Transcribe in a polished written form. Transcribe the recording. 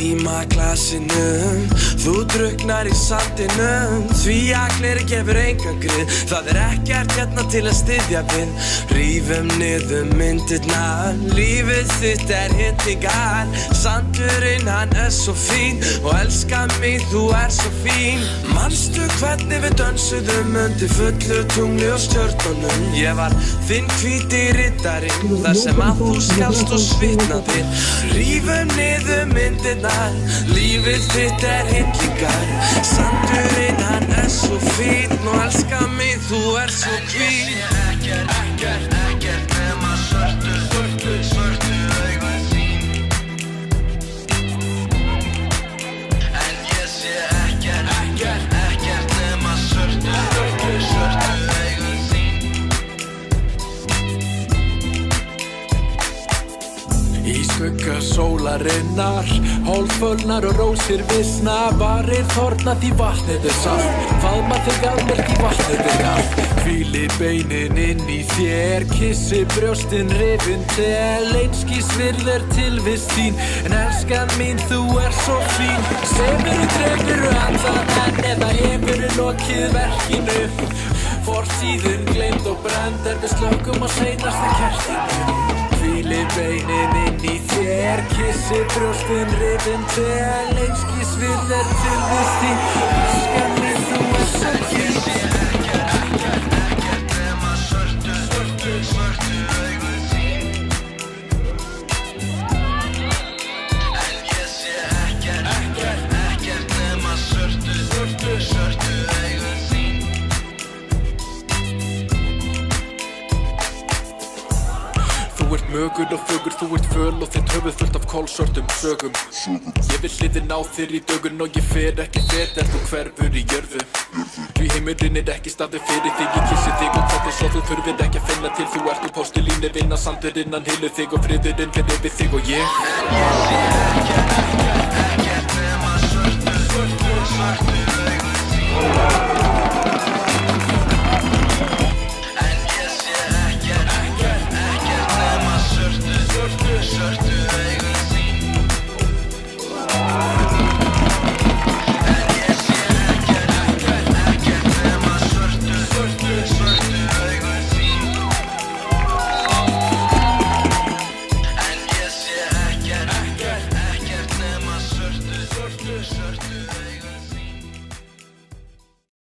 Tímaglasinum, þú drukknar í sandinum. Því að gleri gefur engan grið. Það ekkert hérna til að styðja við. Rífum niður myndirnar. Lífið þitt hindingar. Sandurinn hann svo fín. Og elska mig, þú svo fín. Manstu hvernig við dönsuðum undir fullu tungli og stjörnunum. Ég var þinn hvíti riddarinn, þar sem að þú skalst og svitnaðir. Rífum niður myndirnar, lífið þitt hindingar. Sandurinn hann svo fín og elska mig, þú svo hvín. Ekkert nema svörtu augun þín. En ég sé ekkert nema svörtu augun þín. Í skugga sólarinnar, hólfölnar og rósir visna. Varir þornað í vatnið sátt, faðma þig að mér í vatnið kalt. Hvíli beinin inn í þér, kissi brjóstin rifin til. Einskís virðir tilvist þín, en elskan mín þú svo fín. Sefuru, drefuru allan enn, eða hefuru lokið verkinu. Forsíðun gleymd og brennd, við slökum á seinasta kertinu. Hvíli beinin inn í þér, kissi brjóstin rifin til. Einskís virðir tilvist þín, elskan mín þú svo fín. Svörtu augun þín. En ég sé ekkert nema svörtu augun þín. Þú mögur og fögur, þú föl og þitt höfuð fullt af kolsvörtum sögum. Ég vil hliðin á þér í dögun og ég fer ekki fet en þú hverfur í jörðu. Því heimurinn ekki staður fyrir þig, ég kissi þig og þetta svo þú þurfir ekki að finna til. Þú ert postulínu vinna, sandurinn hann hylur þig og friðurinn fer yfir þig og ég. Ég sé ekkert nema svörtu augun þín.